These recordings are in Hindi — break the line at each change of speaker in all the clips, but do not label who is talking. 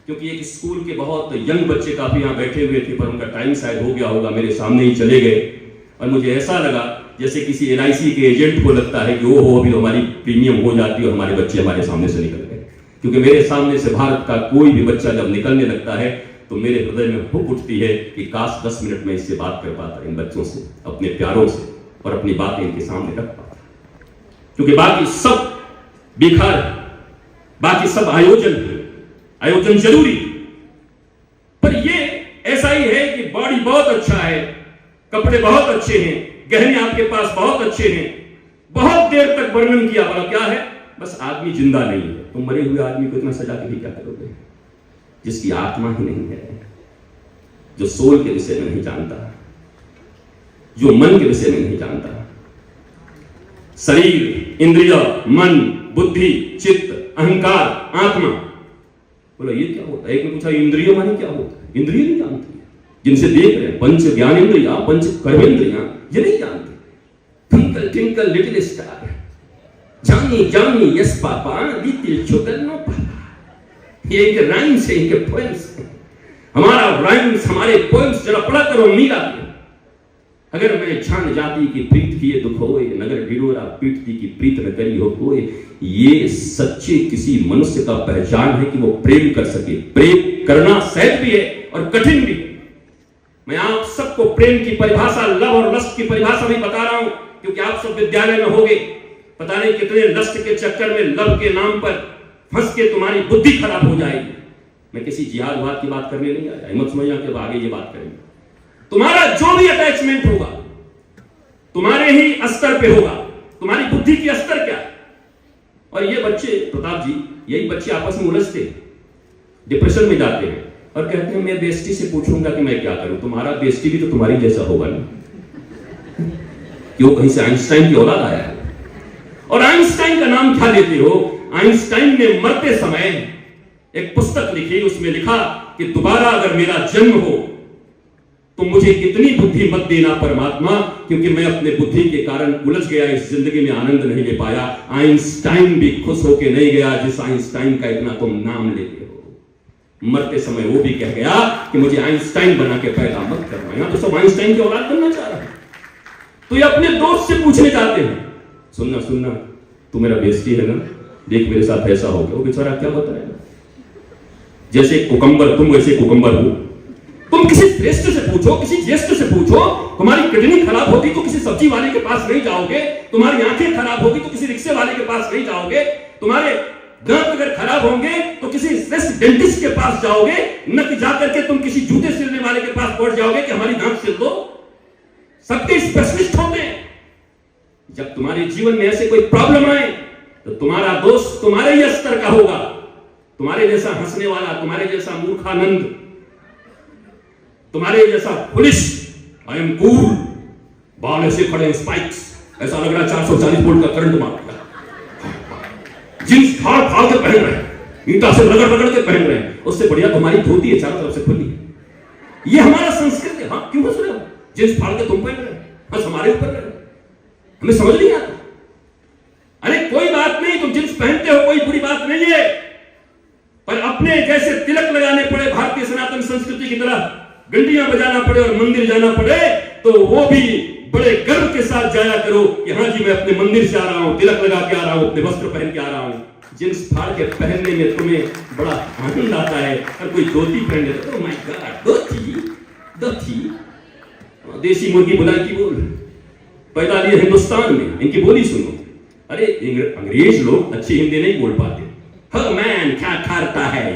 क्योंकि एक स्कूल के बहुत यंग बच्चे काफी यहाँ बैठे हुए थे, पर उनका टाइम शायद हो गया होगा, मेरे सामने ही चले गए। और मुझे ऐसा लगा जैसे किसी LIC के एजेंट को लगता है कि वो हो अभी तो हमारी प्रीमियम हो जाती है और हमारे बच्चे हमारे सामने से निकल गए। क्योंकि मेरे सामने से भारत का कोई भी बच्चा जब निकलने लगता है तो मेरे हृदय में हुक उठती है कि काश 10 मिनट में इससे बात कर पाता, इन बच्चों से, अपने प्यारों से, और अपनी बातें इनके सामने रख पाता। क्योंकि बाकी सब बेकार, बाकी सब आयोजन जरूरी, पर ये ऐसा ही है कि बॉडी बहुत अच्छा है, कपड़े बहुत अच्छे हैं, गहने आपके पास बहुत अच्छे हैं, बहुत देर तक वर्णन किया, बोला क्या है, बस आदमी जिंदा नहीं है। तुम मरे हुए आदमी को इतना सजा के भी क्या करोगे, जिसकी आत्मा ही नहीं है, जो सोल के विषय में नहीं जानता, जो मन के विषय में नहीं जानता। शरीर, इंद्रिय, मन, बुद्धि, चित्त, अहंकार, आत्मा, बोला ये क्या होता है? एक ने पूछा इंद्रिय माने क्या होता है? इंद्रिय नहीं जानती, जिनसे देख रहे हैं, पंच ज्ञान इंद्रिया, पंच कर्मेंद्रिया, ये नहीं जानते। ट्विंकल ट्विंकल लिटिल स्टार, जानी जानी यस पापा, लिटिल चुकल नो पापा। ये एक राइम्स है, इनके पोएम्स है। हमारा राइम्स, हमारे पोएम्स जरा पढ़ा करो मीरा के। अगर मैं छान जाती की प्रीत किए दुख होए, नगर ढिढोरा पीटती की प्रीत न करी हो कोई। ये सच्चे किसी मनुष्य का पहचान है कि वो प्रेम कर सके। प्रेम करना सहज भी है और कठिन भी। मैं आप सबको प्रेम की परिभाषा, लव और लस्ट की परिभाषा भी बता रहा हूं, क्योंकि आप सब विद्यालय में होंगे। पता नहीं कितने लस्ट के चक्कर में, लव के नाम पर फंस के तुम्हारी बुद्धि खराब हो जाएगी। मैं किसी जिहाद वाद की बात करने नहीं आया, मत समझना कि आगे ये बात करेंगे। तुम्हारा जो भी अटैचमेंट होगा तुम्हारे ही स्तर पे होगा, तुम्हारी बुद्धि की स्तर क्या है। और ये बच्चे, प्रताप जी, यही बच्चे आपस में उलझते, डिप्रेशन में जाते हैं और कहते हैं मैं बेस्टी से पूछूंगा कि मैं क्या करूं। तुम्हारा बेस्टी भी तो तुम्हारी जैसा होगा ना, क्यों कहीं से आइंस्टाइन की औलाद आया है। और आइंस्टाइन का नाम क्या लेते हो? आइंस्टाइन ने मरते समय एक पुस्तक लिखी, उसमें लिखा कि दोबारा अगर मेरा जन्म हो तो मुझे इतनी बुद्धि मत देना परमात्मा, क्योंकि मैं अपने बुद्धि के कारण उलझ गया, इस जिंदगी में आनंद नहीं ले पाया। आइंस्टाइन भी खुश होके नहीं गया जिस आइंस्टाइन का इतना तुम नाम लेते हो। मरते समय वो भी कह गया कि मुझे आइंस्टाइन बना के पैदा मत करना। यहां तो सब आइंस्टाइन की औलाद बनना चाह रहा है। तो ये अपने दोस्त से पूछने चाहते हैं, सुनना सुनना, तू मेरा बेस्टी है ना, देख मेरे साथ ऐसा हो गया। वो बेचारा क्या बताएगा? जैसे कुकम्बर, तुम वैसे कुकम्बर हो। तुम किसी श्रेष्ठ से पूछो, किसी ज्येष्ठ से पूछो, तुम्हारी किडनी खराब होगी तो किसी सब्जी वाले के पास नहीं जाओगे, तुम्हारी आंखें खराब होगी तो किसी रिक्शे वाले के पास नहीं जाओगे, तुम्हारे दांत अगर खराब होंगे तो किसी श्रेष्ठ डेंटिस्ट के पास जाओगे, न कि जाकर के तुम किसी जूते सिलने वाले के पास पहुंच जाओगे कि हमारी दांत सिल दो। सबके स्पेशलिस्ट होते हैं। जब तुम्हारे जीवन में ऐसे कोई प्रॉब्लम आए तो तुम्हारा दोस्त तुम्हारे ही स्तर का होगा, तुम्हारे जैसा हंसने वाला, तुम्हारे जैसा मूर्खानंद, तुम्हारे जैसा पुलिस, आई एम कूल, बाल ऐसे खड़े, स्पाइक्स, ऐसा लग रहा है 440 वोल्ट का करंट मार दिया, जींस फाड़ फाड़ के पहन रहे हैं, ईंटा से रगड़ रगड़ के पहन रहे हैं। उससे बढ़िया तुम्हारी धोती है, चारों तरफ से खुली है। ये हमारा संस्कृति है। हाँ, क्यों हंस रहे हो? जींस फाड़ के तुम पहन रहे हो, हंस हमारे ऊपर रहे हो, हमें समझ नहीं आता। अरे कोई बात नहीं, तुम जींस पहनते हो, कोई बुरी बात नहीं है, पर अपने जैसे तिलक लगाने पड़े भारतीय सनातन संस्कृति की तरह, घंटियां बजाना पड़े और मंदिर जाना पड़े, तो वो भी बड़े गर्व के साथ जाया करो कि हाँ जी मैं अपने मंदिर से आ रहा हूं, तिलक लगा के आ रहा हूं, अपने वस्त्र पहन के आ रहा हूं। जींस फाड़ के पहनने में तुम्हें बड़ा आनंद आता है, और कोई धोती पहन लेता है, ओह माय गॉड, धोती। देसी मुर्गी बुलाई की बोल पैदा लिए हिंदुस्तान में, इनकी बोली सुनो। अरे अंग्रेज लोग अच्छी हिंदी नहीं बोल पाते। हाँ मैन क्या करता है,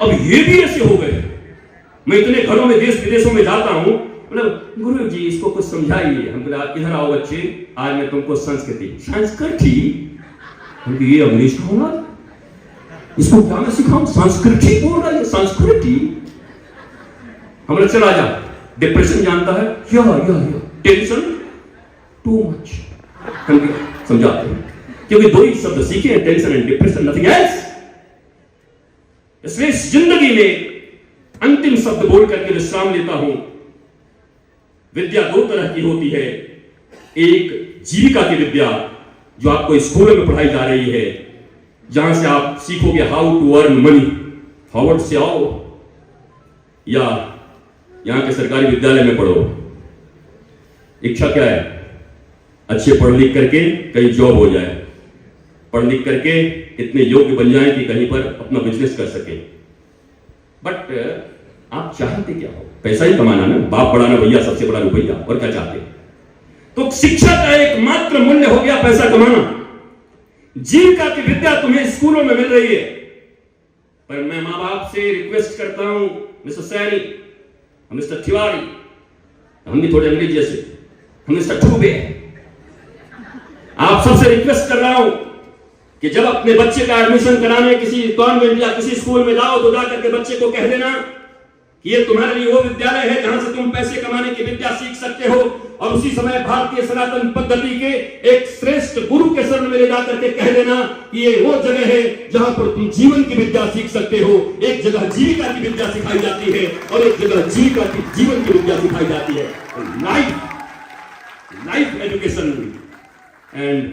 अब ये भी ऐसे हो गए। मैं इतने घरों में, देश विदेशों में जाता हूं, मतलब गुरु जी इसको कुछ समझाइए। हम बोला इधर आओ बच्चे, आज मैं तुमको संस्कृति ये अंग्रेज का होगा, इसको क्या मैं सिखाऊं? संस्कृति बोल रहा है, संस्कृति। हम चला जा, डिप्रेशन जानता है, या टेंशन टू मच, हम समझाते हैं, क्योंकि दो ही शब्द सीखे हैं, tension and depression, nothing else. इसलिए इस जिंदगी में अंतिम शब्द बोल करके विश्राम लेता हूं। विद्या दो तरह की होती है, एक जीविका की विद्या जो आपको स्कूलों में पढ़ाई जा रही है, जहां से आप सीखोगे how to earn money, Harvard से आओ या यहां के सरकारी विद्यालय में पढ़ो, इच्छा क्या है? अच्छे पढ़ लिख करके कहीं जॉब हो जाए, पढ़ लिख करके इतने योग्य बन जाए कि कहीं पर अपना बिजनेस कर सके। बट आप चाहते क्या हो? पैसा ही कमाना ना, बाप बढ़ाना भैया, सबसे बड़ा रुपया, और क्या चाहते? तो शिक्षा का एकमात्र मूल्य हो गया पैसा कमाना। जीविका की विद्या तुम्हें स्कूलों में मिल रही है, पर मैं मां बाप से रिक्वेस्ट करता हूं, मिस्टर सैनी, मिस्टर तिवारी, हम भी थोड़े अंग्रेजी जैसे, मिस्टर टूबे, आप सबसे रिक्वेस्ट कर रहा हूं कि जब अपने बच्चे का एडमिशन कराने किसी कॉन्वेंट या किसी स्कूल में जाओ तो जाकर के बच्चे को कह देना कि ये तुम्हारे लिए वो विद्यालय है जहां से तुम पैसे कमाने की विद्या सीख सकते हो, और उसी समय भारतीय सनातन पद्धति के एक श्रेष्ठ गुरु के शरण में ले जाकर के कह देना कि ये वो जगह है जहां पर तुम जीवन की विद्या सीख सकते हो। एक जगह जीविका की विद्या सिखाई जाती है और एक जगह जीवन की विद्या सिखाई जाती है, लाइफ एजुकेशन। एंड